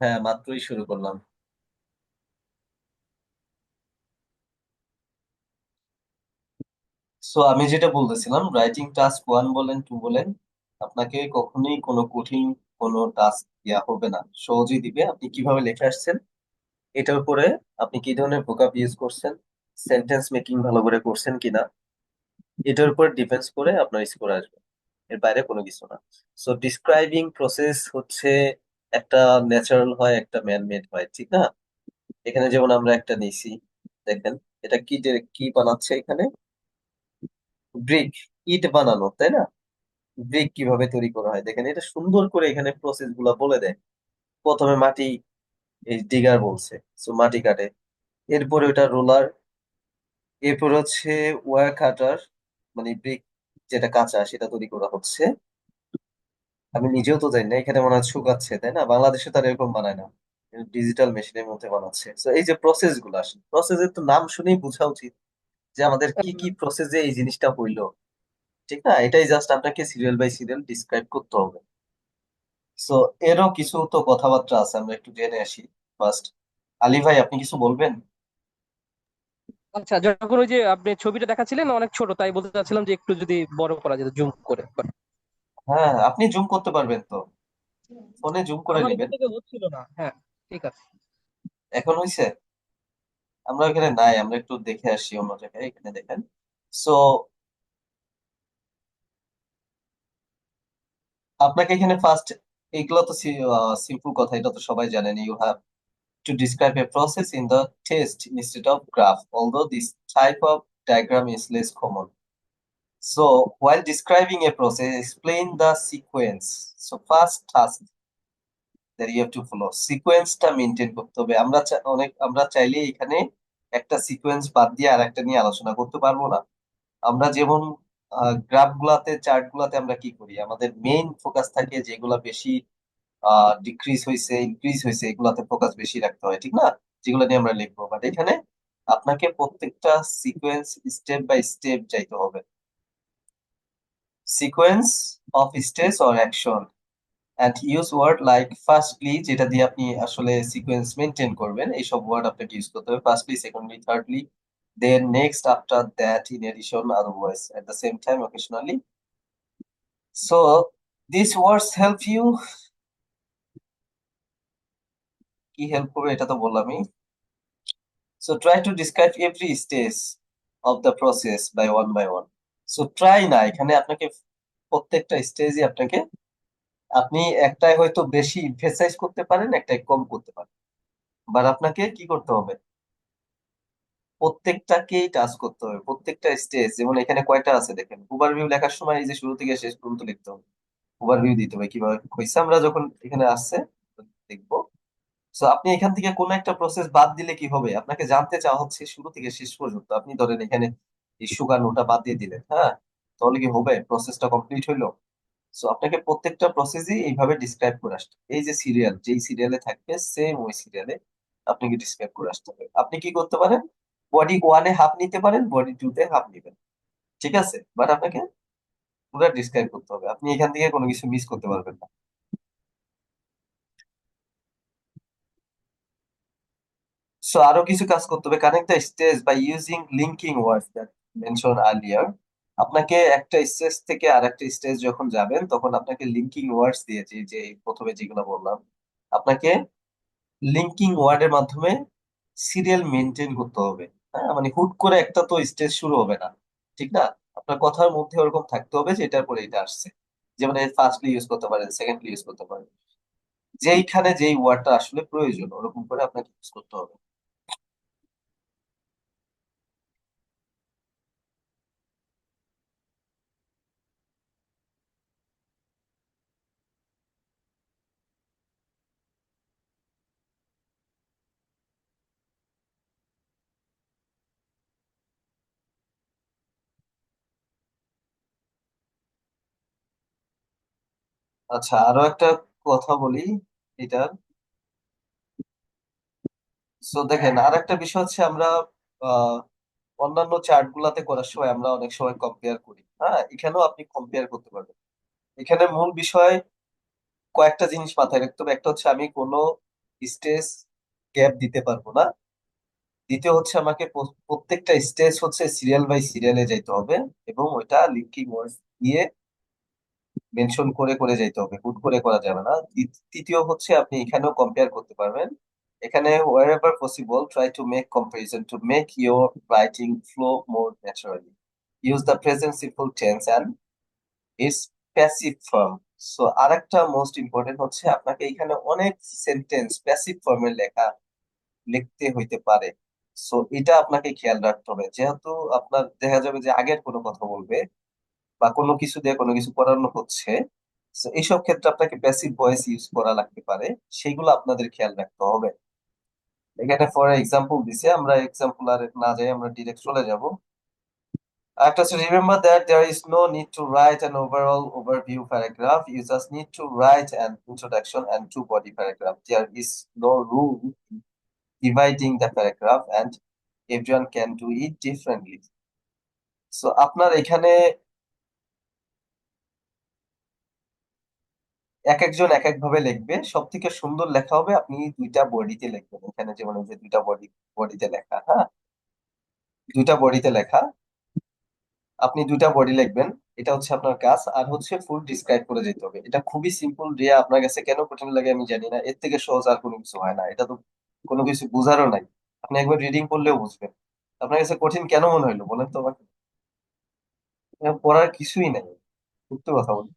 হ্যাঁ, মাত্রই শুরু করলাম। সো আমি যেটা বলতেছিলাম, রাইটিং টাস্ক 1 বলেন 2 বলেন, আপনাকে কখনোই কোনো কঠিন কোনো টাস্ক দেওয়া হবে না, সহজেই দিবে। আপনি কিভাবে লিখে আসছেন এটার উপরে, আপনি কি ধরনের ভোকাব ইউজ করছেন, সেন্টেন্স মেকিং ভালো করে করছেন কিনা, এটার উপর ডিপেন্ডস করে আপনার স্কোর আসবে। এর বাইরে কোনো কিছু না। সো ডিসক্রাইবিং প্রসেস হচ্ছে একটা ন্যাচারাল হয়, একটা ম্যান মেড হয়, ঠিক না? এখানে যেমন আমরা একটা নিছি, দেখেন এটা কি কি বানাচ্ছে এখানে, ব্রিক, ইট বানানো, তাই না? ব্রিক কিভাবে তৈরি করা হয় দেখেন, এটা সুন্দর করে এখানে প্রসেস গুলা বলে দেয়। প্রথমে মাটি, এই ডিগার বলছে, সো মাটি কাটে, এরপরে ওটা রোলার, এরপর হচ্ছে ওয়্যার কাটার, মানে ব্রিক যেটা কাঁচা সেটা তৈরি করা হচ্ছে। আমি নিজেও তো জানি না, এখানে মনে হয় শুকাচ্ছে, তাই না? বাংলাদেশে তার এরকম বানায় না, ডিজিটাল মেশিনের মধ্যে বানাচ্ছে। তো এই যে প্রসেস গুলো আসে, প্রসেসের তো নাম শুনেই বোঝা উচিত যে আমাদের কি কি প্রসেসে এই জিনিসটা হইলো, ঠিক না? এটাই জাস্ট আপনাকে সিরিয়াল বাই সিরিয়াল ডিসক্রাইব করতে হবে। সো এরও কিছু তো কথাবার্তা আছে, আমরা একটু জেনে আসি ফার্স্ট। আলী ভাই, আপনি কিছু বলবেন? আচ্ছা, যখন ওই যে আপনি ছবিটা দেখাচ্ছিলেন অনেক ছোট, তাই বলতে চাচ্ছিলাম যে একটু যদি বড় করা যেত, জুম করে। হ্যাঁ, আপনি জুম করতে পারবেন তো, ফোনে জুম করে আমার নেবেন। এখান থেকে হচ্ছিল না। হ্যাঁ, ঠিক আছে। এখন হইছে? আমরা এখানে নাই, আমরা একটু দেখে আসি অন্য জায়গায়, এখানে দেখেন। সো আপনাকে এখানে ফার্স্ট, এগুলো তো সিম্পল কথা, এটা তো সবাই জানেন। You have to describe a process in the text instead of graph, although this type of diagram is less common. So while describing a process, explain the sequence. So first task that you have to follow, সিকোয়েন্সটা maintain করতে হবে। আমরা চাইলে এখানে একটা sequence বাদ দিয়ে আর একটা নিয়ে আলোচনা করতে পারবো না। আমরা যেমন গ্রাফ গুলাতে, চার্ট গুলাতে আমরা কি করি, আমাদের মেইন ফোকাস থাকে যেগুলা বেশি ডিক্রিজ হয়েছে, ইনক্রিজ হয়েছে, এগুলাতে ফোকাস বেশি রাখতে হয়, ঠিক না? যেগুলো নিয়ে আমরা লিখবো, বাট এখানে আপনাকে প্রত্যেকটা সিকোয়েন্স স্টেপ বাই স্টেপ যাইতে হবে। Sequence of stage or action, and use word like firstly, যেটা দিয়ে আপনি আসলে সিকোয়েন্স মেনটেন করবেন, এইসব ওয়ার্ড আপনাকে ইউজ করতে হবে। Firstly, secondly, thirdly, then next, after that, in addition, otherwise, at the same time, occasionally. So this words help you, কি হেল্প করবে এটা তো বললামই। So try to describe every stage of the process by one by one. So try না, এখানে আপনাকে প্রত্যেকটা স্টেজই আপনাকে, আপনি একটাই হয়তো বেশি ইমফেসাইজ করতে পারেন, একটাই কম করতে পারেন, বাট আপনাকে কি করতে হবে, প্রত্যেকটাকেই টাচ করতে হবে। প্রত্যেকটা স্টেজ, যেমন এখানে কয়টা আছে দেখেন, ওভারভিউ লেখার সময় এই যে শুরু থেকে শেষ পর্যন্ত লিখতে হবে, ওভারভিউ দিতে হবে কিভাবে হয়েছে, আমরা যখন এখানে আসছে দেখবো। তো আপনি এখান থেকে কোন একটা প্রসেস বাদ দিলে কি হবে, আপনাকে জানতে চাওয়া হচ্ছে শুরু থেকে শেষ পর্যন্ত। আপনি ধরেন এখানে এই শুকানোটা বাদ দিয়ে দিলেন, হ্যাঁ, তাহলে কি হবে, প্রসেসটা কমপ্লিট হইলো? সো আপনাকে প্রত্যেকটা প্রসেসই এইভাবে ডিসক্রাইব করে আসতে হবে। এই যে সিরিয়াল, যেই সিরিয়ালে থাকবে সেম ওই সিরিয়ালে আপনাকে ডিসক্রাইব করে আসতে হবে। আপনি কি করতে পারেন, বডি ওয়ানে হাফ নিতে পারেন, বডি টু তে হাফ নিবেন, ঠিক আছে, বাট আপনাকে পুরো ডিসক্রাইব করতে হবে, আপনি এখান থেকে কোনো কিছু মিস করতে পারবেন না। সো আরো কিছু কাজ করতে হবে, connect the stage by using linking words that mention earlier. আপনাকে একটা স্টেজ থেকে আর একটা স্টেজ যখন যাবেন, তখন আপনাকে লিঙ্কিং ওয়ার্ডস দিয়েছি, যে প্রথমে যেগুলো বললাম, আপনাকে লিঙ্কিং ওয়ার্ডের মাধ্যমে সিরিয়াল মেনটেন করতে হবে। হ্যাঁ, মানে হুট করে একটা তো স্টেজ শুরু হবে না, ঠিক না? আপনার কথার মধ্যে ওরকম থাকতে হবে যে এটার পরে এটা আসছে। যেমন ফার্স্টলি ইউজ করতে পারেন, সেকেন্ডলি ইউজ করতে পারেন, যেইখানে যেই ওয়ার্ডটা আসলে প্রয়োজন ওরকম করে আপনাকে ইউজ করতে হবে। আচ্ছা, আরো একটা কথা বলি এটা। সো দেখেন, আর একটা বিষয় হচ্ছে, আমরা আহ, অন্যান্য চার্ট গুলাতে করার সময় আমরা অনেক সময় কম্পেয়ার করি, হ্যাঁ, এখানেও আপনি কম্পেয়ার করতে পারবেন। এখানে মূল বিষয় কয়েকটা জিনিস মাথায় রাখতে হবে। একটা হচ্ছে, আমি কোনো স্টেজ গ্যাপ দিতে পারবো না। দ্বিতীয় হচ্ছে আমাকে প্রত্যেকটা স্টেজ হচ্ছে সিরিয়াল বাই সিরিয়ালে যাইতে হবে, এবং ওইটা লিঙ্কিং ওয়ার্ড দিয়ে মেনশন করে করে যাইতে হবে, হুট করে করা যাবে না। তৃতীয় হচ্ছে আপনি এখানেও কম্পেয়ার করতে পারবেন। এখানে wherever possible try to make comparison to make your writing flow more naturally. Use the present simple tense and its passive form. So আরেকটা মোস্ট ইম্পর্টেন্ট হচ্ছে আপনাকে এখানে অনেক সেন্টেন্স প্যাসিভ ফর্মে লিখতে হইতে পারে। সো এটা আপনাকে খেয়াল রাখতে হবে, যেহেতু আপনার দেখা যাবে যে আগের কোনো কথা বলবে বা কোনো কিছু দিয়ে কোনো কিছু করানো হচ্ছে। তো এইসব ক্ষেত্রে আপনাকে প্যাসিভ ভয়েস ইউজ করা লাগতে পারে, সেগুলো আপনাদের খেয়াল রাখতে হবে। এখানে ফর এক্সাম্পল দিছে, আমরা এক্সাম্পল আর না যাই, আমরা ডিরেক্ট চলে যাব। একটা হচ্ছে remember that there is no need to write an overall overview paragraph, you just need to write an introduction and two body paragraph. There is no rule dividing the paragraph and everyone can do it differently. So আপনার এখানে এক একজন এক এক ভাবে লিখবে, সব থেকে সুন্দর লেখা হবে আপনি দুইটা বডিতে লিখবেন। এখানে যেমন এই যে দুইটা বডিতে লেখা, হ্যাঁ, দুইটা বডিতে লেখা, আপনি দুইটা বডি লিখবেন। এটা হচ্ছে আপনার কাজ। আর হচ্ছে ফুল ডিসক্রাইব করে যেতে হবে। এটা খুবই সিম্পল, রিয়া, আপনার কাছে কেন কঠিন লাগে আমি জানি না, এর থেকে সহজ আর কোনো কিছু হয় না। এটা তো কোনো কিছু বোঝারও নাই, আপনি একবার রিডিং করলেও বুঝবেন। আপনার কাছে কঠিন কেন মনে হইলো বলেন তো আমাকে? পড়ার কিছুই নাই, সত্যি কথা বলি।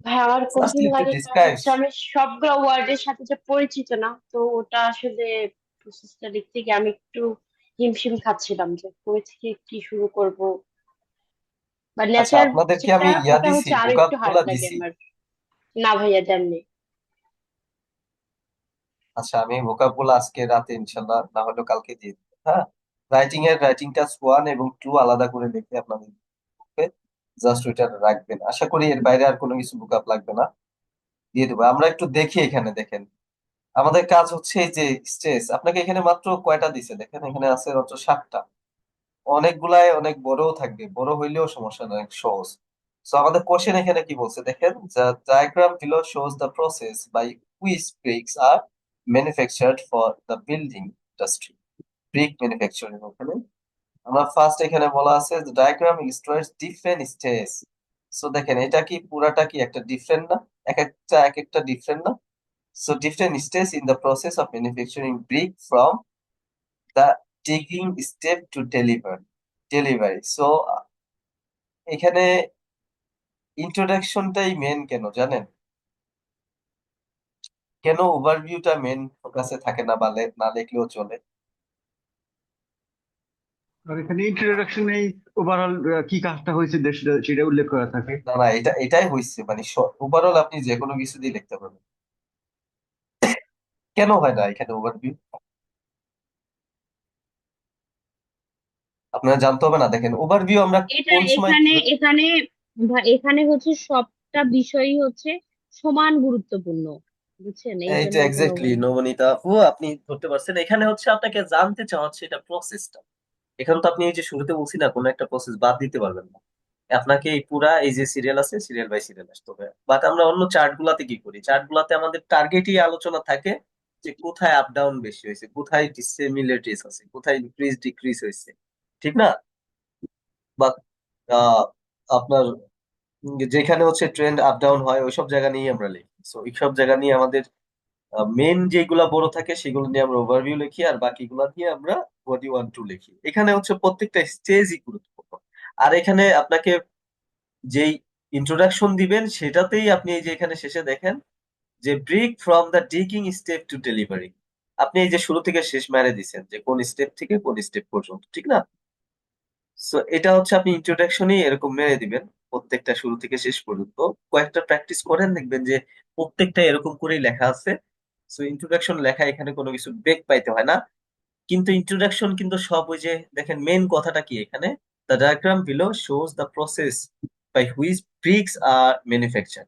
ভাই আমার জাস্ট কঠিন একটু লাগে কারণ ডিসক্রাইব। হচ্ছে আমি সবগুলো ওয়ার্ডের সাথে যে পরিচিত না, তো ওটা আসলে প্রসেসটা লিখতে গিয়ে আমি একটু হিমশিম খাচ্ছিলাম যে কই থেকে কি শুরু করব। বা আচ্ছা, নেচার আপনাদেরকে যেটা আমি ইয়া ওটা দিছি, হচ্ছে আরো ভোকাব একটু হার্ড গুলা লাগে দিছি। আমার। না ভাইয়া জাননি। আচ্ছা, আমি ভোকাব গুলো আজকে রাতে ইনশাল্লাহ না হলেও কালকে দিয়ে দেবো, হ্যাঁ। রাইটিং টাস্ক 1 এবং 2 আলাদা করে লিখে আপনাদের জাস্ট ওইটা রাখবেন। আশা করি এর বাইরে আর কোনো কিছু ভোকাব লাগবে না, দিয়ে দেবো। আমরা একটু দেখি, এখানে দেখেন আমাদের কাজ হচ্ছে এই যে স্ট্রেস। আপনাকে এখানে মাত্র কয়টা দিছে দেখেন, এখানে আছে মাত্র 7টা। অনেকগুলাই অনেক বড়ও থাকবে, বড় হইলেও সমস্যা নয়, অনেক সহজ। সো আমাদের কোশ্চেন এখানে কি বলছে দেখেন, the diagram below shows the process by which bricks are manufactured for the building industry. Brick manufacturing, ওখানে আমরা ফার্স্ট এখানে বলা আছে the diagram illustrates different stages. So দেখেন এটা কি পুরাটা কি একটা ডিফারেন্ট না, এক একটা এক একটা ডিফারেন্ট না। So different stage in the process of manufacturing brick from the digging step to delivery. So এখানে ইন্ট্রোডাকশনটাই মেন, কেন জানেন? কেন ওভারভিউটা মেন ফোকাসে থাকে না, বা না লিখলেও চলে? আর এখানে ইন্ট্রোডাকশনে ওভারঅল কি কাজটা হয়েছে সেটা সেটা উল্লেখ করা থাকে। না না, এটাই হয়েছে, মানে ওভারঅল আপনি যে কোনো কিছু দিয়ে লিখতে পারবেন। কেন হয় না এখানে ওভারভিউ আপনারা জানতে হবে না। দেখেন ওভারভিউ আমরা এটা কোন সময় এখানে এখানে এখানে হচ্ছে সবটা বিষয়ই হচ্ছে সমান গুরুত্বপূর্ণ, বুঝছেন, এই এইটা জন্য এখানে এক্স্যাক্টলি নবনীতা আপু আপনি ধরতে পারছেন। এখানে হচ্ছে আপনাকে জানতে চাওয়া হচ্ছে এটা প্রসেসটা। এখানে তো আপনি এই যে শুরুতে বলছি না, কোনো একটা প্রসেস বাদ দিতে পারবেন না। আপনাকে এই পুরা এই যে সিরিয়াল আছে, সিরিয়াল বাই সিরিয়াল আসতে হবে। বাট আমরা অন্য চার্ট গুলাতে কি করি, চার্ট গুলাতে আমাদের টার্গেটই আলোচনা থাকে যে কোথায় আপ ডাউন বেশি হয়েছে, কোথায় ডিসিমিলারিটিস আছে, কোথায় ইনক্রিজ ডিক্রিজ হয়েছে, ঠিক না? বা আপনার যেখানে হচ্ছে ট্রেন্ড আপ ডাউন হয় ওইসব জায়গা নিয়ে আমরা লিখি। সো এইসব জায়গা নিয়ে আমাদের মেন যেগুলা বড় থাকে সেগুলো নিয়ে আমরা ওভারভিউ লিখি, আর বাকিগুলা দিয়ে আমরা বডি 1 2 লিখি। এখানে হচ্ছে প্রত্যেকটা স্টেজই গুরুত্বপূর্ণ। আর এখানে আপনাকে যেই ইন্ট্রোডাকশন দিবেন সেটাতেই আপনি এই যে এখানে শেষে দেখেন যে brick from the digging step to delivery. আপনি এই যে শুরু থেকে শেষ মেরে দিচ্ছেন যে কোন স্টেপ থেকে কোন স্টেপ পর্যন্ত, ঠিক না? সো এটা হচ্ছে আপনি ইন্ট্রোডাকশনই এরকম মেরে দিবেন প্রত্যেকটা শুরু থেকে শেষ পর্যন্ত। কয়েকটা প্র্যাকটিস করেন, দেখবেন যে প্রত্যেকটা এরকম করেই লেখা আছে। সো ইন্ট্রোডাকশন লেখা এখানে কোনো কিছু ব্রেক পাইতে হয় না। কিন্তু ইন্ট্রোডাকশন কিন্তু সব ওই যে দেখেন মেন কথাটা কি এখানে, the diagram below shows the process by which bricks are manufacture.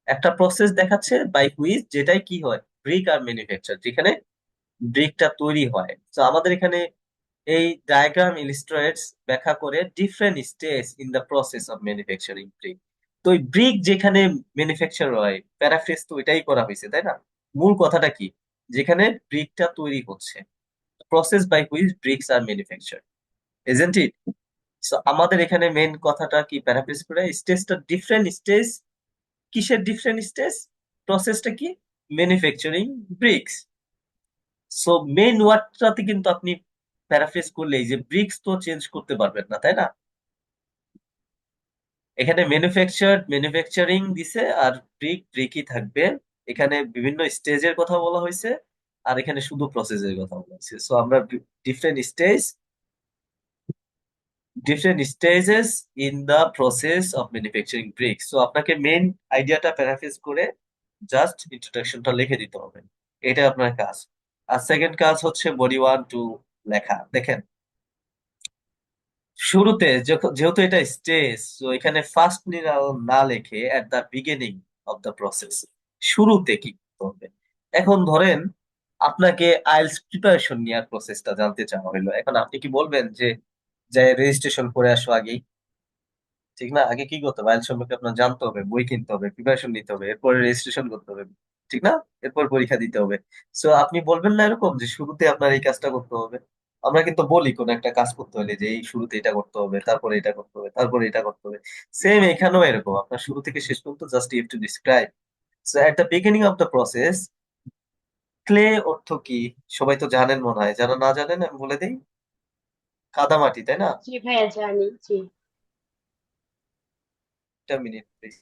একটা প্রসেস দেখাচ্ছে বাই হুইচ, যেটাই কি হয়, ব্রিক আর ম্যানুফ্যাকচার, যেখানে ব্রিকটা তৈরি হয়। তো আমাদের এখানে এই ডায়াগ্রাম ইলিস্ট্রেটস ব্যাখ্যা করে different stage in the process of manufacturing brick. তো ওই ব্রিক যেখানে ম্যানুফ্যাকচার হয়, প্যারাফ্রেজ তো এটাই করা হয়েছে, তাই না? মূল কথাটা কি, যেখানে ব্রিকটা তৈরি হচ্ছে, process by which bricks are manufacture, isn't it? So আমাদের এখানে মেন কথাটা কি প্যারাফ্রেজ করে, স্টেজটা ডিফারেন্ট স্টেজ। কিসের ডিফারেন্ট স্টেজ? প্রসেসটা কি? Manufacturing bricks. সো মেন ওয়ার্ডটাতে কিন্তু আপনি প্যারাফ্রেজ করলে এই যে ব্রিক্স তো চেঞ্জ করতে পারবেন না, তাই না? এখানে ম্যানুফ্যাকচারিং দিছে, আর ব্রিকই থাকবে। এখানে বিভিন্ন স্টেজের কথা বলা হয়েছে, আর এখানে শুধু প্রসেসের কথা বলা হয়েছে। সো আমরা different stage, different stages in the process of manufacturing bricks. So আপনাকে মেন আইডিয়াটা প্যারাফ্রেজ করে জাস্ট ইন্ট্রোডাকশনটা লিখে দিতে হবে, এটা আপনার কাজ। আর সেকেন্ড কাজ হচ্ছে বডি 1 2 লেখা। দেখেন, শুরুতে যেহেতু এটা স্টেজ, তো এখানে ফার্স্ট না লিখে এট দা বিগিনিং অফ দা প্রসেস, শুরুতে কি করতে হবে। এখন ধরেন আপনাকে আইএলটিএস প্রিপারেশন নেওয়ার প্রসেসটা জানতে চাওয়া হলো, এখন আপনি কি বলবেন যে রেজিস্ট্রেশন করে আসো আগেই? ঠিক না? আগে কি করতে হবে, আইএলটিএস সম্পর্কে আপনার জানতে হবে, বই কিনতে হবে, প্রিপারেশন নিতে হবে, এরপরে রেজিস্ট্রেশন করতে হবে, ঠিক না? এরপর পরীক্ষা দিতে হবে। সো আপনি বলবেন না এরকম যে শুরুতে আপনার এই কাজটা করতে হবে? আমরা কিন্তু বলি কোন একটা কাজ করতে হলে যে এই শুরুতে এটা করতে হবে, তারপরে এটা করতে হবে, তারপরে এটা করতে হবে। সেম এখানেও এরকম, আপনার শুরু থেকে শেষ পর্যন্ত just you have to describe. So at the beginning of the process, clay অর্থ কি সবাই তো জানেন মনে হয়, যারা না জানেন আমি বলে দিই, কাদামাটি, তাই না? জি ভাইয়া জানি, জি। একটা মিনিট প্লিজ।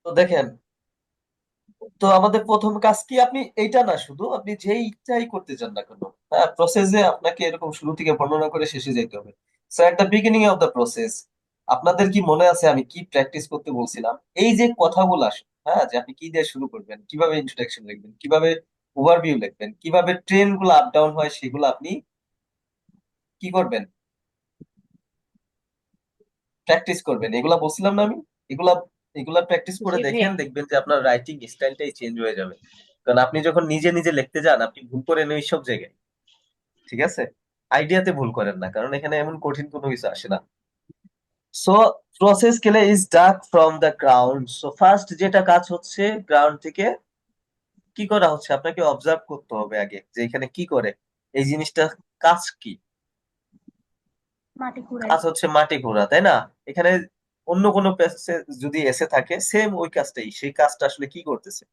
তো দেখেন, তো আমাদের প্রথম কাজ কি, আপনি এইটা না, শুধু আপনি যেইটাই করতে চান না কেন, হ্যাঁ, প্রসেসে আপনাকে এরকম শুরু থেকে বর্ণনা করে শেষে যেতে হবে। So at the beginning of the process, আপনাদের কি মনে আছে আমি কি প্র্যাকটিস করতে বলছিলাম? এই যে কথাগুলো আসে, হ্যাঁ, যে আপনি কি দিয়ে শুরু করবেন, কিভাবে ইন্ট্রোডাকশন লিখবেন, কিভাবে ওভারভিউ লিখবেন, কিভাবে ট্রেন গুলো আপ ডাউন হয়, সেগুলো আপনি কি করবেন, প্র্যাকটিস করবেন। এগুলা বলছিলাম না আমি? এগুলা এগুলা প্র্যাকটিস করে জি দেখেন, ভাইয়া। দেখবেন যে আপনার রাইটিং স্টাইলটাই চেঞ্জ হয়ে যাবে। কারণ আপনি যখন নিজে নিজে লিখতে যান, আপনি ভুল করেন ওই সব জায়গায়, ঠিক আছে? আইডিয়াতে ভুল করেন না, কারণ এখানে এমন কঠিন কোনো কিছু আসে না। সো প্রসেস কেলে ইজ ডাক from the ground. So first যেটা কাজ হচ্ছে, গ্রাউন্ড থেকে কি করা হচ্ছে আপনাকে অবজার্ভ করতে হবে আগে, যে এখানে কি করে এই জিনিসটা, কাজ কি। মাটি কুড়াই। কাজ হচ্ছে মাটি ঘোরা, তাই না? এখানে অন্য কোনো প্যাসেজ যদি এসে থাকে, সেম ওই কাজটাই, সেই কাজটা আসলে কি করতেছে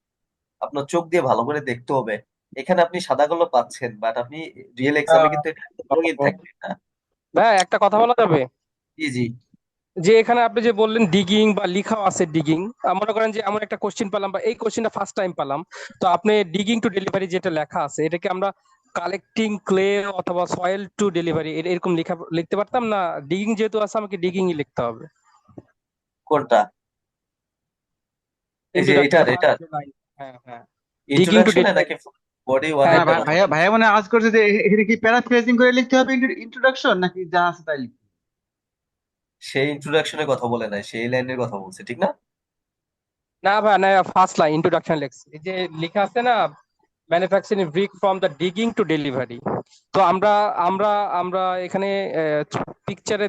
আপনার চোখ দিয়ে ভালো করে দেখতে হবে। এখানে আপনি সাদা কালো পাচ্ছেন, বাট আপনি রিয়েল এক্সামে আহ, কিন্তু এটা রঙিন থাকবে না। ভাই একটা কথা বলা যাবে? জি জি। যে এখানে আপনি যে বললেন ডিগিং বা লিখাও আছে ডিগিং, মনে করেন যে এমন একটা কোশ্চিন পেলাম বা এই কোশ্চিনটা ফার্স্ট টাইম পেলাম, তো আপনি ডিগিং টু ডেলিভারি যেটা লেখা আছে এটাকে আমরা কালেক্টিং ক্লে অথবা সয়েল টু ডেলিভারি এরকম লিখতে পারতাম না? ডিগিং যেহেতু আছে আমাকে ডিগিংই লিখতে হবে। কোনটা? এই যে ইন্ট্রোডাকশন এটার ফার্স্ট এটার যে লাইন। হ্যাঁ, হ্যাঁ। ডিগিং টু ইন্ট্রোডাকশনে ডেলিভারি। নাকি বডি হ্যাঁ, না ওয়ানের কথা ভাইয়া বলছেন? ভাইয়া মানে আজ করছে যে এখানে কি প্যারাফ্রেজিং করে লিখতে হবে ইন্ট্রোডাকশন, নাকি যা আছে তাই লিখতে হবে? সেই ইন্ট্রোডাকশনের কথা বলে নাই, সেই লাইনের কথা বলছে, ঠিক না? না ভাই, না, ফার্স্ট লাইন ইন্ট্রোডাকশন লেখছি, এই যে লেখা আছে না, manufacturing brick from the digging to delivery. তো আমরা আমরা আমরা এখানে পিকচারে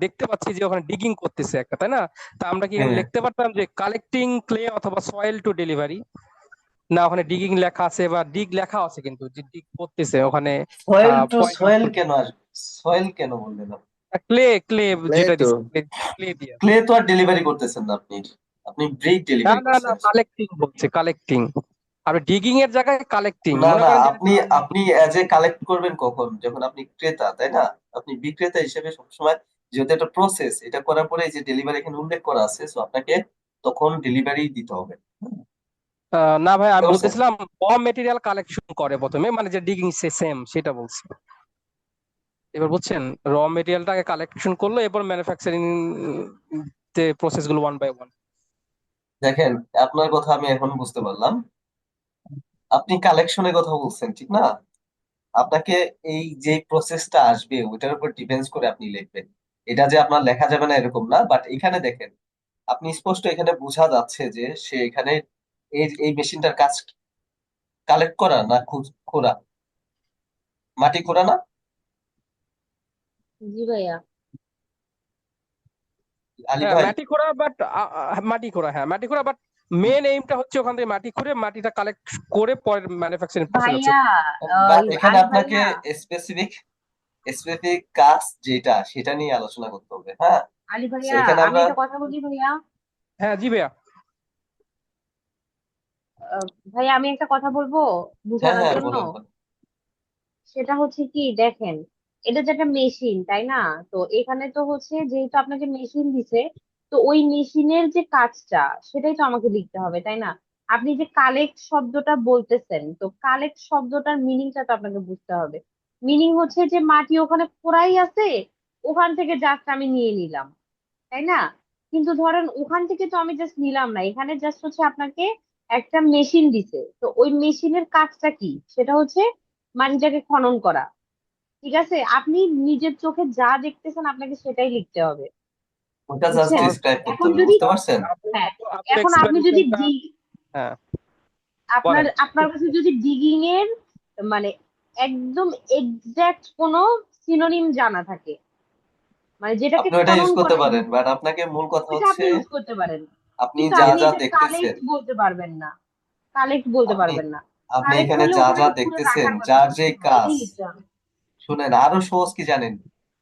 দেখতে পাচ্ছি যে ওখানে ডিগিং করতেছে একটা, তাই না? তা আমরা কি এখানে হ্যাঁ, লিখতে পারতাম যে কালেক্টিং ক্লে অথবা সয়েল টু ডেলিভারি? না, ওখানে ডিগিং লেখা আছে বা ডিগ লেখা আছে, কিন্তু যে ডিগ করতেছে ওখানে সয়েল টু পয়েন্ট সয়েল কেন আসবে? সয়েল কেন বললেন আপনি? ক্লে ক্লে ক্লে যেটা তো, দিচ্ছে, ক্লে দিয়ে। ক্লে তো আর ডেলিভারি করতেছেন না আপনি, আপনি ব্রিক না, ডেলিভারি না, না, করছেন। কালেক্টিং বলছে, কালেক্টিং। আর ডিগিং এর জায়গায় কালেক্টিং, না মনে না, করেন যে আপনি আপনি এজ এ কালেক্ট করবেন কখন, যখন আপনি ক্রেতা, তাই না? আপনি বিক্রেতা হিসেবে সবসময়, যেহেতু এটা প্রসেস, এটা করার পরে এই যে ডেলিভারি এখানে উল্লেখ করা আছে, সো আপনাকে তখন ডেলিভারি দিতে হবে। না ভাই, বুঝতে আমি পারছেন? বলতেছিলাম র মেটেরিয়াল কালেকশন করে প্রথমে, মানে যে ডিগিং সেম সেটা বলছি। এবার বুঝছেন, র মেটেরিয়ালটাকে কালেকশন করলো, এরপর ম্যানুফ্যাকচারিং তে প্রসেস গুলো ওয়ান বাই ওয়ান। দেখেন, আপনার কথা আমি এখন বুঝতে পারলাম। আপনি কালেকশনের কথা বলছেন, ঠিক না? আপনাকে এই যে প্রসেসটা আসবে ওইটার উপর ডিপেন্ডস করে আপনি লিখবেন। এটা যে আপনার লেখা যাবে না এরকম না, বাট এখানে দেখেন, আপনি স্পষ্ট এখানে বোঝা যাচ্ছে যে সে এখানে এই মেশিনটার কাজ কালেক্ট করা না খোঁড়া, মাটি খোঁড়া না? জি ভাইয়া। আলী হ্যাঁ ভাই, মাটি খোঁড়া বাট মাটি খোঁড়া, হ্যাঁ মাটি খোঁড়া, বাট মেন এইমটা হচ্ছে ওখান থেকে মাটি খুঁড়ে মাটিটা কালেক্ট করে পরে ম্যানুফ্যাকচারিং প্রসেস হচ্ছে। ভাইয়া বাট এখানে আলী আপনাকে ভাইয়া, স্পেসিফিক স্পেসিফিক কাজ যেটা সেটা নিয়ে আলোচনা করতে হবে, হ্যাঁ। আলী তো ভাইয়া, এখানে আমি আমরা, একটা কথা বলি ভাইয়া। হ্যাঁ জি ভাইয়া। ভাইয়া আমি একটা কথা বলবো হ্যাঁ বোঝানোর হ্যাঁ জন্য। বলেন বলেন। সেটা হচ্ছে কি দেখেন, এটা যে একটা মেশিন তাই না? তো এখানে তো হচ্ছে যেহেতু আপনাকে মেশিন দিছে, তো ওই মেশিনের যে কাজটা সেটাই তো আমাকে লিখতে হবে তাই না? আপনি যে কালেক্ট শব্দটা বলতেছেন, তো কালেক্ট শব্দটার মিনিংটা তো আপনাকে বুঝতে হবে। মিনিং হচ্ছে যে মাটি ওখানে পোড়াই আছে, ওখান থেকে জাস্ট আমি নিয়ে নিলাম, তাই না? কিন্তু ধরেন ওখান থেকে তো আমি জাস্ট নিলাম না, এখানে জাস্ট হচ্ছে আপনাকে একটা মেশিন দিছে, তো ওই মেশিনের কাজটা কি সেটা হচ্ছে মাটিটাকে খনন করা। ঠিক আছে, আপনি নিজের চোখে যা দেখতেছেন আপনাকে সেটাই লিখতে হবে, ওটা জাস্ট বুঝছেন? ডিসক্রাইব করতে এখন হবে, যদি, বুঝতে পারছেন? হ্যাঁ, আপুর এখন আপনি যদি এক্সপ্লেনেশনটা, হ্যাঁ আপনার বলেন। আপনার কাছে যদি ডিগিং এর মানে একদম এক্সাক্ট কোনো সিনোনিম জানা থাকে, মানে যেটাকে আপনি ওটা ইউজ খনন করতে করাই পারেন, বুঝায়, বাট আপনাকে মূল কথা ওইটা হচ্ছে আপনি ইউজ করতে পারেন। আপনি কিন্তু যা আপনি যা এটা দেখতেছেন, কালেক্ট বলতে পারবেন না, কালেক্ট বলতে আপনি পারবেন না। আপনি কালেক্ট এখানে হলে যা যা ওটাকে পুরো দেখতেছেন, রাখার কথা, যার যে কাজ, এটাই লিখতে হবে। শুনেন আরো সহজ কি জানেন?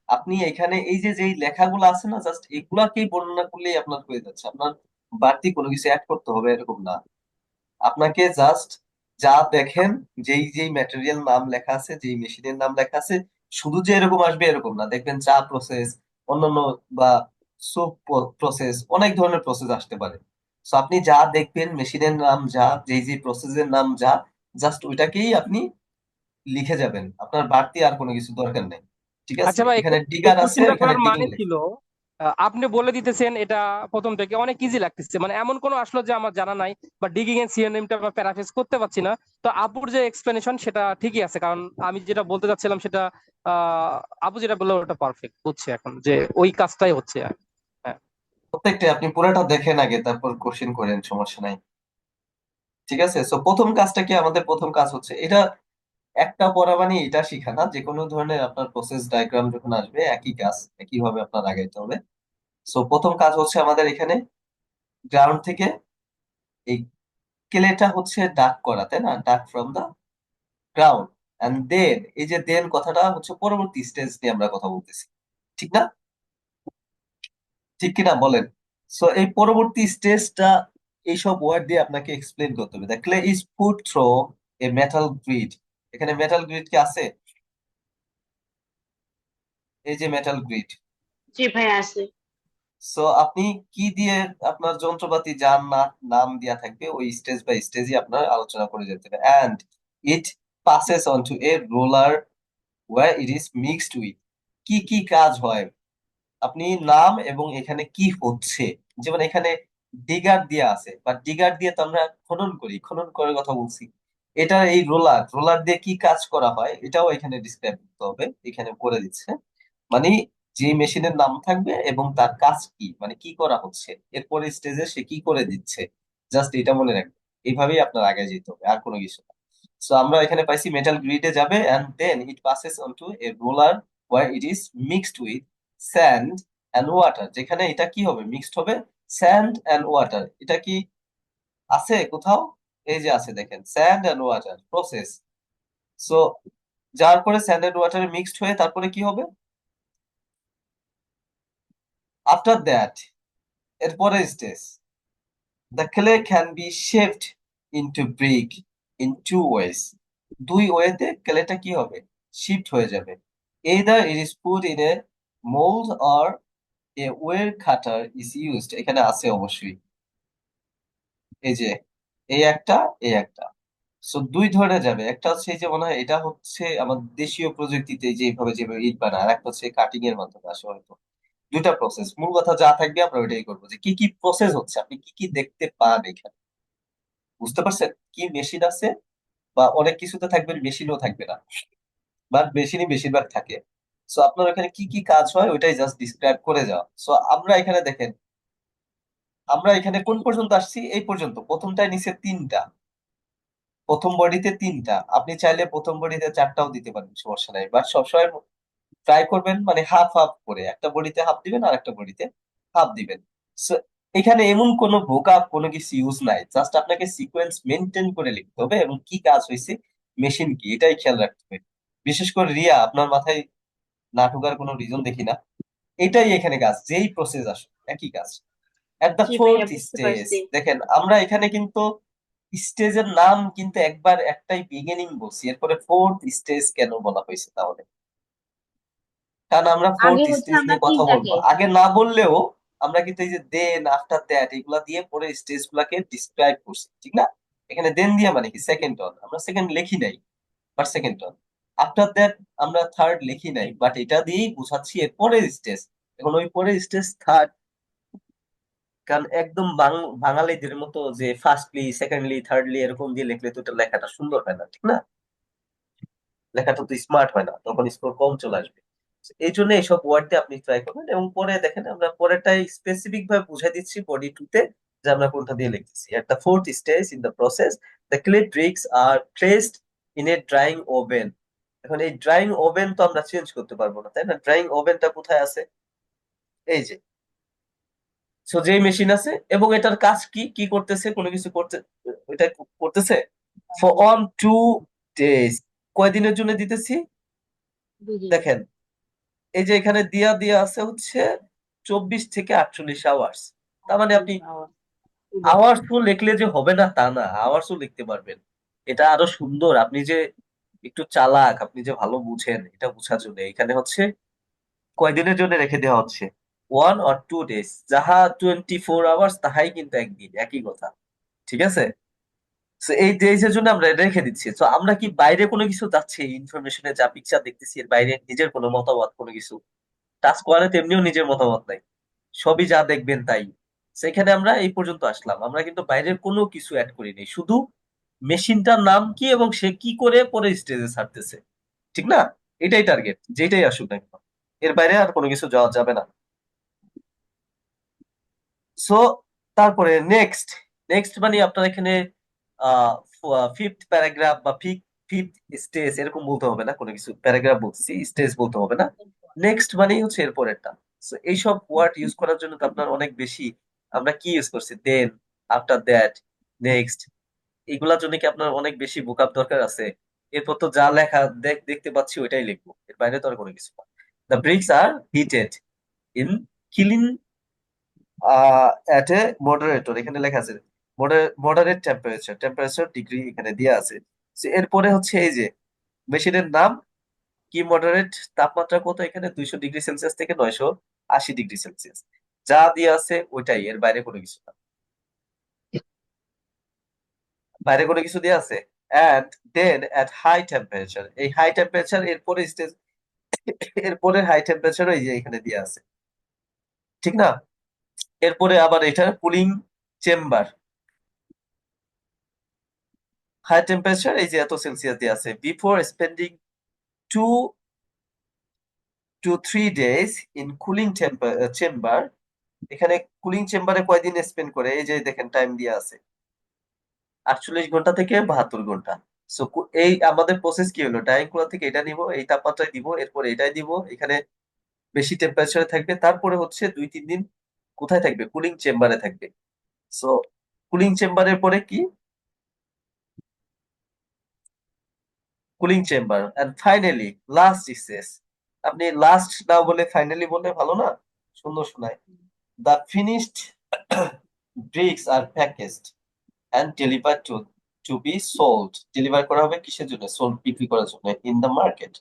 আপনি এখানে এই যে যেই লেখাগুলো আছে না, জাস্ট এগুলাকেই বর্ণনা করলেই আপনার হয়ে যাচ্ছে। আপনার বাড়তি কোনো কিছু অ্যাড করতে হবে এরকম না। আপনাকে জাস্ট যা দেখেন, যেই যেই ম্যাটেরিয়াল নাম লেখা আছে, যেই মেশিনের নাম লেখা আছে, শুধু যে এরকম আসবে এরকম না। দেখবেন চা প্রসেস, অন্যান্য বা সুপ প্রসেস, অনেক ধরনের প্রসেস আসতে পারে। তো আপনি যা দেখবেন, মেশিনের নাম যা, যেই যেই প্রসেসের নাম যা, জাস্ট ওইটাকেই আপনি লিখে যাবেন। আপনার বাড়তি আর কোনো কিছু দরকার নেই। ঠিক আছে, আচ্ছা ভাই, এখানে এই ডিগার আছে, কোশ্চেনটা এখানে করার ডিগিং মানে লেখা। ছিল আপনি বলে দিতেছেন এটা প্রথম থেকে অনেক ইজি লাগতেছে, মানে এমন কোনো আসলো যে আমার জানা নাই বা ডিগিং এর সিনোনিমটা আমরা প্যারাফ্রেজ করতে পারছি না। তো আপুর যে এক্সপ্লেনেশন সেটা ঠিকই আছে, কারণ আমি যেটা বলতে চাচ্ছিলাম সেটা আহ আপু যেটা বললো ওটা পারফেক্ট বুঝছি এখন, যে ওই কাজটাই হচ্ছে। হ্যাঁ। প্রত্যেকটা আপনি পুরোটা দেখেন আগে, তারপর কোশ্চেন করেন, সমস্যা নাই। ঠিক আছে, সো প্রথম কাজটা কি? আমাদের প্রথম কাজ হচ্ছে এটা, একটা পড়া মানে এটা শিখা না। যে কোনো ধরনের আপনার প্রসেস ডায়াগ্রাম যখন আসবে, একই কাজ, একই ভাবে আপনার আগাইতে হবে। সো প্রথম কাজ হচ্ছে আমাদের এখানে গ্রাউন্ড থেকে এই কেলেটা হচ্ছে ডাক করা, তাই না? Dug from the ground. And then, এই যে দেন কথাটা হচ্ছে পরবর্তী স্টেজ নিয়ে আমরা কথা বলতেছি, ঠিক না? ঠিক কিনা বলেন? সো এই পরবর্তী স্টেজটা এইসব ওয়ার্ড দিয়ে আপনাকে এক্সপ্লেন করতে হবে। The clay is put through a metal grid. এখানে মেটাল গ্রিড কি আছে? এই যে মেটাল গ্রিড। জি ভাই আছে। সো আপনি কি দিয়ে, আপনার যন্ত্রপাতি যার নাম দেয়া থাকবে, ওই স্টেজ বাই স্টেজই আপনার আলোচনা করে যেতে হবে। And it passes on to a roller where it is mixed with. কি কি কাজ হয়, আপনি নাম এবং এখানে কি হচ্ছে। যেমন এখানে ডিগার দিয়ে আছে, বা ডিগার দিয়ে তো আমরা খনন করি, খনন করার কথা বলছি। এটা এই রোলার, রোলার দিয়ে কি কাজ করা হয় এটাও এখানে ডিসক্রাইব করতে হবে, এখানে করে দিচ্ছে। মানে যে মেশিনের নাম থাকবে এবং তার কাজ কি, মানে কি করা হচ্ছে, এরপরে স্টেজে সে কি করে দিচ্ছে, জাস্ট এটা মনে রাখবে। এইভাবেই আপনার আগে যেতে হবে, আর কোনো কিছু না। সো আমরা এখানে পাইছি মেটাল গ্রিডে যাবে, and then it passes on to a roller where it is mixed with sand and water. যেখানে এটা কি হবে, মিক্সড হবে স্যান্ড অ্যান্ড ওয়াটার। এটা কি আছে কোথাও? এই যে আছে, দেখেন, sand and water process. So যার পরে স্যান্ড অ্যান্ড ওয়াটারে মিক্সড হয়ে তারপরে কি হবে? আফটার দ্যাট, এরপরে stage, the clay can be shaped into brick in two ways. দুই ওয়েতে ক্লেটা কি হবে, শিফট হয়ে যাবে। either it is put in a mold or a wire cutter is used। এখানে আছে অবশ্যই, এই যে এই একটা, এই একটা। সো দুই ধরনের যাবে, একটা হচ্ছে এই যে মনে হয় এটা হচ্ছে আমাদের দেশীয় প্রযুক্তিতে যেভাবে যেভাবে ইট বানায়, আর একটা হচ্ছে কাটিং এর মাধ্যমে আসে হয়তো। দুইটা প্রসেস, মূল কথা যা থাকবে আমরা ওইটাই করবো, যে কি কি প্রসেস হচ্ছে, আপনি কি কি দেখতে পান এখানে। বুঝতে পারছেন? কি মেশিন আছে, বা অনেক কিছুতে থাকবেন, মেশিনও থাকবে না, বা মেশিনই বেশিরভাগ থাকে। সো আপনার এখানে কি কি কাজ হয় ওইটাই জাস্ট ডিসক্রাইব করে যাওয়া। সো আমরা এখানে দেখেন আমরা এখানে কোন পর্যন্ত আসছি? এই পর্যন্ত। প্রথমটায় নিচে 3টা, প্রথম বডিতে 3টা, আপনি চাইলে প্রথম বডিতে 4টাও দিতে পারেন, সমস্যা নাই, বাট সবসময় ট্রাই করবেন মানে হাফ হাফ করে, একটা বডিতে হাফ দিবেন আর একটা বডিতে হাফ দিবেন। So, এখানে এমন কোনো ভোকাব কোনো কিছু ইউজ নাই, জাস্ট আপনাকে সিকোয়েন্স মেনটেন করে লিখতে হবে এবং কি কাজ হয়েছে, মেশিন কি, এটাই খেয়াল রাখতে হবে। বিশেষ করে রিয়া, আপনার মাথায় না ঢোকার কোনো রিজন দেখি না। এটাই এখানে কাজ, যেই প্রসেস আসে একই কাজ। এট দ্য জি ভাইয়া, ফোর্থ বুঝতে স্টেজ, পারছি। দেখেন আমরা এখানে কিন্তু স্টেজের নাম কিন্তু একবার একটাই বিগিনিং বলছি, এরপরে ফোর্থ স্টেজ কেন বলা হয়েছে তাহলে? কারণ আমরা আগে ফোর্থ হচ্ছে স্টেজ আমরা নিয়ে কথা বলবো, তিনটাকে। আগে না বললেও আমরা কিন্তু এই যে দেন, আফটার দ্যাট এগুলা দিয়ে পরে স্টেজ গুলাকে ডিসক্রাইব করছি, ঠিক না? এখানে দেন দিয়ে মানে কি, সেকেন্ড অন, আমরা সেকেন্ড লিখি নাই, but second on. After that আমরা থার্ড লিখি নাই, বাট এটা দিয়েই বোঝাচ্ছি এর পরের স্টেজ। এখন ওই পরের স্টেজ থার্ড, কারণ একদম বাঙালিদের মতো যে ফার্স্টলি সেকেন্ডলি থার্ডলি এরকম দিয়ে লিখলে তো এটা লেখাটা সুন্দর হয় না, ঠিক না? লেখাটা তো স্মার্ট হয় না, তখন স্কোর কম চলে আসবে। এই জন্য এইসব ওয়ার্ড দিয়ে আপনি ট্রাই করবেন, এবং পরে দেখেন আমরা পরেরটাই স্পেসিফিক ভাবে বুঝাই দিচ্ছি বডি টু তে, যে আমরা কোনটা দিয়ে লিখতেছি। At the fourth stage in the process, the clay bricks are placed in a drying oven. এখন এই ড্রাইং ওভেন তো আমরা চেঞ্জ করতে পারবো না, তাই না? ড্রাইং ওভেনটা কোথায় আছে? এই যে। সো যেই মেশিন আছে, এবং এটার কাজ কি, কি করতেছে, কোনো কিছু করতে, এটা করতেছে ফর অন 2 days। কয়দিনের জন্য দিতেছি? বুঝি। দেখেন, এই যে এখানে দিয়া দিয়া আছে হচ্ছে 24 থেকে 48 আওয়ার্স। তার মানে আপনি আওয়ার্সও লিখলে যে হবে না তা না, আওয়ার্সও লিখতে পারবেন। এটা আরো সুন্দর, আপনি যে একটু চালাক, আপনি যে ভালো বুঝেন, এটা বোঝার জন্য এখানে হচ্ছে কয়দিনের জন্য রেখে দেওয়া হচ্ছে, 1 or 2 days। যাহা 24 আওয়ার্স তাহাই কিন্তু একদিন, একই কথা, ঠিক আছে? So, এই ডেজ এর জন্য আমরা রেখে দিচ্ছি। তো আমরা কি বাইরে কোনো কিছু যাচ্ছি, ইনফরমেশনে যা পিকচার দেখতেছি এর বাইরে নিজের কোনো মতামত কোনো কিছু? টাস্ক ওয়ানে তেমনিও নিজের মতামত নাই, সবই যা দেখবেন তাই। সেখানে আমরা এই পর্যন্ত আসলাম, আমরা কিন্তু বাইরের কোনো কিছু অ্যাড করিনি, শুধু মেশিনটার নাম কি এবং সে কি করে পরে স্টেজে ছাড়তেছে, ঠিক না? এটাই টার্গেট, যেটাই আসুক না কেন, এর বাইরে আর কোনো কিছু যাওয়া যাবে না। সো তারপরে নেক্সট, নেক্সট মানে আপনার এখানে ফিফথ প্যারাগ্রাফ বা ফিফথ স্টেজ এরকম বলতে হবে না, কোনো কিছু প্যারাগ্রাফ বলছি, স্টেজ বলতে হবে না। নেক্সট মানেই হচ্ছে এরপরেরটা। সো এইসব ওয়ার্ড ইউজ করার জন্য তো আপনার অনেক বেশি, আমরা কি ইউজ করছি, দেন, আফটার দ্যাট, নেক্সট, এগুলার জন্য কি আপনার অনেক বেশি ভোকাব দরকার আছে? এরপর তো যা লেখা দেখতে পাচ্ছি ওইটাই লিখবো, এর বাইরে তো আর কোনো কিছু না। The bricks are heated in killing at a moderator, এখানে লেখা আছে মডারেট টেম্পারেচার, টেম্পারেচার ডিগ্রি এখানে দেওয়া আছে। So, এরপরে হচ্ছে এই যে মেশিনের নাম কি, মডারেট তাপমাত্রা কত, এখানে 200 ডিগ্রি সেলসিয়াস থেকে 980 ডিগ্রি সেলসিয়াস। যা দিয়ে আছে ওইটাই, এর বাইরে কোনো কিছু না, বাইরে কোনো কিছু দিয়ে আছে। And then at high temperature, এই হাই টেম্পারেচার এরপরে স্টেজ, এরপরে হাই টেম্পারেচার এই যে এখানে দিয়ে আছে, ঠিক না? এরপরে আবার এটা কুলিং চেম্বার, হাই টেম্পারেচার এই যে এত সেলসিয়াস দিয়ে আছে। Before spending 2 to 3 days in cooling chamber, এখানে কুলিং চেম্বারে কয়দিন স্পেন্ড করে, এই যে দেখেন টাইম দিয়ে আছে 48 ঘন্টা থেকে 72 ঘন্টা। সো এই আমাদের প্রসেস কি হলো, ডাইনিং কুলার থেকে এটা নিব, এই তাপমাত্রায় দিব, এরপরে এটাই দিব, এখানে বেশি টেম্পারেচারে থাকবে, তারপরে হচ্ছে 2-3 দিন কোথায় থাকবে, কুলিং চেম্বারে থাকবে। সো কুলিং চেম্বারের পরে কি, cooling chamber, and finally last stage. আপনি লাস্ট না বলে ফাইনালি বললে ভালো না, সুন্দর শোনায়। The finished bricks are packaged and deliver to be sold, deliver করা হবে কিসের জন্য, সোল্ড বিক্রি করার জন্য, ইন দ্য মার্কেট।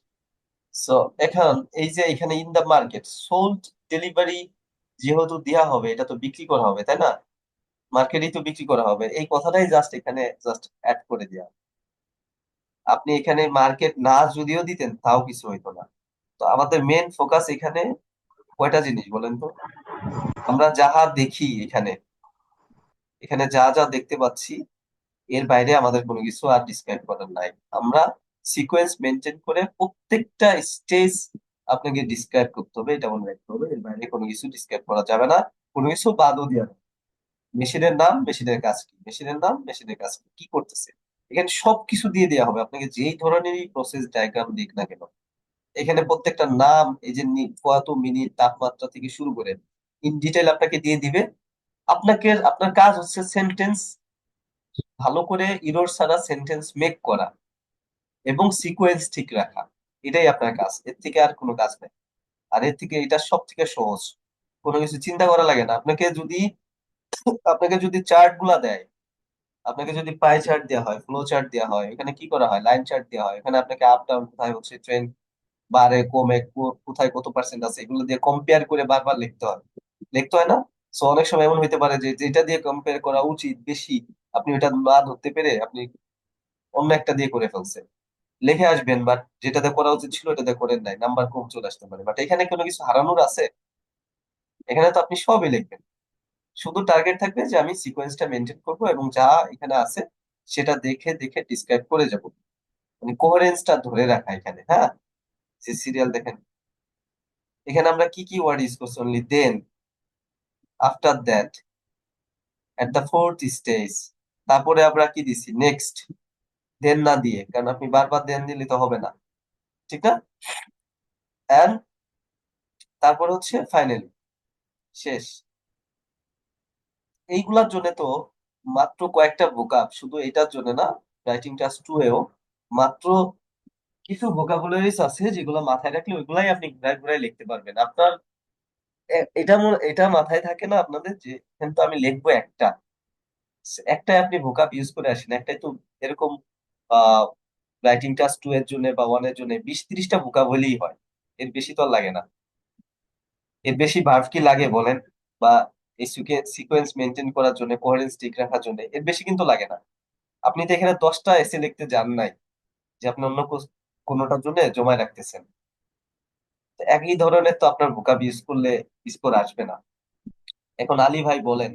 সো এখন এই যে এখানে in the market, sold, delivery যেহেতু দেওয়া হবে, এটা তো বিক্রি করা হবে, তাই না? মার্কেটেই তো বিক্রি করা হবে, এই কথাটাই জাস্ট এখানে জাস্ট অ্যাড করে দেওয়া। আপনি এখানে মার্কেট না যদিও দিতেন তাও কিছু হইতো না। তো আমাদের মেন ফোকাস এখানে কয়টা জিনিস বলেন তো? আমরা যাহা দেখি এখানে, এখানে যা যা দেখতে পাচ্ছি এর বাইরে আমাদের কোনো কিছু আর ডিসক্রাইব করার নাই। আমরা সিকোয়েন্স মেনটেন করে প্রত্যেকটা স্টেজ আপনাকে ডিসক্রাইব করতে হবে, এটা মনে রাখতে হবে, এর বাইরে কোনো কিছু ডিসক্রাইব করা যাবে না, কোনো কিছু বাদও দেওয়া যাবে না। মেশিনের নাম, মেশিনের কাজ কি, মেশিনের নাম, মেশিনের কাজ কি, কি করতেছে, এখানে সবকিছু দিয়ে দেওয়া হবে আপনাকে, যেই ধরনেরই প্রসেস ডায়াগ্রাম দিক না কেন। এখানে প্রত্যেকটা নাম, এই যে কত মিনিট, তাপমাত্রা থেকে শুরু করে ইন ডিটেল আপনাকে দিয়ে দিবে। আপনার কাজ হচ্ছে সেন্টেন্স ভালো করে ইরর ছাড়া সেন্টেন্স মেক করা এবং সিকোয়েন্স ঠিক রাখা। এটাই আপনার কাজ, এর থেকে আর কোনো কাজ নেই। আর এর থেকে এটা সব থেকে সহজ, কোনো কিছু চিন্তা করা লাগে না। আপনাকে যদি চার্ট গুলা দেয়, আপনাকে যদি পাই চার্ট দেওয়া হয়, ফ্লো চার্ট দেওয়া হয়, এখানে কি করা হয়, লাইন চার্ট দেওয়া হয়, এখানে আপনাকে আপ ডাউন কোথায় হচ্ছে, ট্রেন বাড়ে কমে, কোথায় কত পার্সেন্ট আছে, এগুলো দিয়ে কম্পেয়ার করে বারবার লিখতে হয় না? সো অনেক সময় এমন হইতে পারে যে যেটা দিয়ে কম্পেয়ার করা উচিত বেশি, আপনি ওটা না ধরতে পেরে আপনি অন্য একটা দিয়ে করে ফেলছেন। লিখে আসবেন, বাট যেটাতে করা উচিত ছিল ওটাতে করেন নাই, নাম্বার কম চলে আসতে পারে। বাট এখানে কোনো কিছু হারানোর আছে? এখানে তো আপনি সবই লিখবেন। শুধু টার্গেট থাকবে যে আমি সিকোয়েন্সটা মেনটেন করব এবং যা এখানে আছে সেটা দেখে দেখে ডিসক্রাইব করে যাব, মানে কোহেরেন্সটা ধরে রাখা এখানে। হ্যাঁ, যে সিরিয়াল দেখেন, এখানে আমরা কি কি ওয়ার্ড ইউজ করছি, only then, after that, at the fourth stage. তারপরে আমরা কি দিছি, নেক্সট, দেন না দিয়ে, কারণ আপনি বারবার দেন দিলে তো হবে না, ঠিক না? এন্ড তারপর হচ্ছে ফাইনালি, শেষ। এইগুলার জন্য তো মাত্র কয়েকটা ভোকাব, শুধু এটার জন্য না, রাইটিং টাস্ক 2 এও মাত্র কিছু ভোকাবুলারিজ আছে যেগুলো মাথায় রাখলে ওইগুলাই আপনি ঘুরায় ঘুরায় লিখতে পারবেন। আপনার এটা মাথায় থাকে না আপনাদের যে কিন্তু আমি লিখবো একটা, একটাই আপনি ভোকাব ইউজ করে আসেন, একটাই তো এরকম। আহ রাইটিং টাস্ক 2 এর জন্য বা 1 এর জন্য 20-30টা ভোকাব হলেই হয়, এর বেশি তো আর লাগে না। এর বেশি ভার্ব কি লাগে বলেন? বা এই সিকোয়েন্স মেনটেন করার জন্য, কোহেরেন্স ঠিক রাখার জন্য এর বেশি কিন্তু লাগে না। আপনি তো এখানে 10টা এসে লিখতে যান নাই যে আপনি অন্য কোনোটার জন্য জমায় রাখতেছেন। তো একই ধরনের তো আপনার ভোকাব ইউজ করলে স্কোর আসবে না। এখন আলী ভাই বলেন,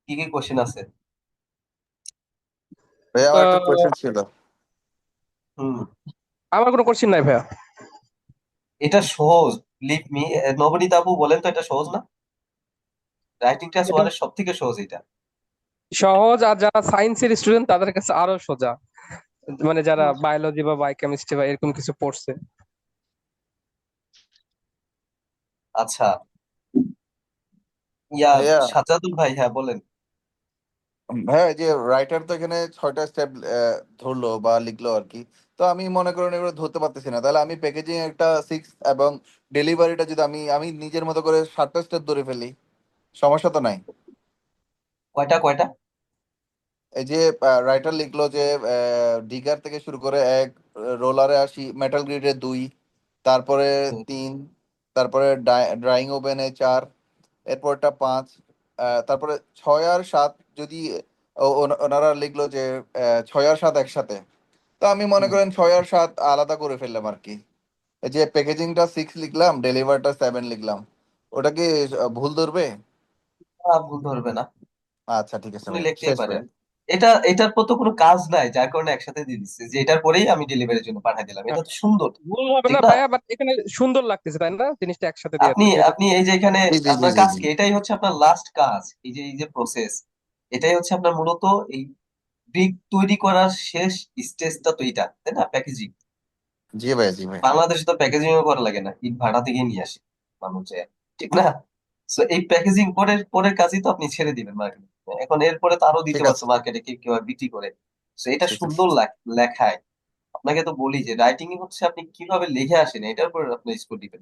কি কি কোশ্চেন আছে? ভাইয়া আমার একটা আহ, কোয়েশ্চেন ছিল। হুম, আমার কোনো কোশ্চিন নাই ভাইয়া। এটা সহজ, লিভ মি। নবনীত আপু বলেন তো, এটা সহজ না? রাইটিং টাস্ক এটা 1 এর সব থেকে সহজ এটা। সহজ, আর যারা সায়েন্সের স্টুডেন্ট তাদের কাছে আরো সোজা, মানে যারা বায়োলজি বা বায়োকেমিস্ট্রি বা এরকম কিছু পড়ছে। আচ্ছা, ইয়া, ভাইয়া সাজ্জাদুল ভাই, হ্যাঁ বলেন। ভাইয়া এই যে রাইটার তো এখানে 6টা স্টেপ ধরলো বা লিখলো আর কি। তো আমি মনে করেন এগুলো ধরতে পারতেছি না, তাহলে আমি প্যাকেজিং একটা 6 এবং ডেলিভারিটা যদি আমি আমি নিজের মতো করে 7টা স্টেপ ধরে ফেলি, সমস্যা তো নাই? কয়টা কয়টা? এই যে রাইটার লিখলো যে ডিগার থেকে শুরু করে 1, রোলারে আসি, মেটাল গ্রিডে 2, তারপরে হুম, 3, তারপরে ড্রাইং ওভেনে 4, এরপরটা 5, তারপরে 6 আর 7 যদি ওনারা লিখলো যে 6 আর 7 একসাথে। তো আমি মনে হুম। করেন 6 আর 7 আলাদা করে ফেললাম আর কি। এই যে প্যাকেজিংটা 6 লিখলাম, ডেলিভারটা 7 লিখলাম, ওটা কি ভুল ধরবে? ভুল ধরবে না, আচ্ছা ঠিক আছে আপনি ভাই, লিখতেই শেষ পারেন। ভাই। এটার পর তো কোনো কাজ নাই, যার কারণে একসাথে দিয়ে দিচ্ছে যে এটার পরেই আমি ডেলিভারির জন্য পাঠিয়ে দিলাম, এটা তো সুন্দর, ভুল হবে ঠিক না না? ভাইয়া, বাট এখানে সুন্দর লাগতেছে তাই না জিনিসটা একসাথে আপনি দেওয়াতে, এই জন্য। আপনি এই যে এখানে জি জি জি আপনার জি কাজ জি। কি, এটাই হচ্ছে আপনার লাস্ট কাজ, এই যে প্রসেস, এটাই হচ্ছে আপনার মূলত এই ব্রিক তৈরি করার শেষ স্টেজটা তো এটা, তাই না? প্যাকেজিং। জি ভাই জি ভাই। বাংলাদেশে তো প্যাকেজিং ও করা লাগে না, ইট ভাড়া থেকে নিয়ে আসে মানুষ যায়, ঠিক না? তো এই প্যাকেজিং পরের পরের কাজই তো আপনি ছেড়ে দিবেন মার্কেটে। এখন এরপরে তো আরো দিতে ঠিক পারতো আছে মার্কেটে, কি কেউ বিক্রি করে। তো এটা ঠিক আছে। সুন্দর লেখায়। আপনাকে তো বলি যে রাইটিং হচ্ছে আপনি কিভাবে লিখে আসেন এটার উপর আপনার স্কোর দিবেন।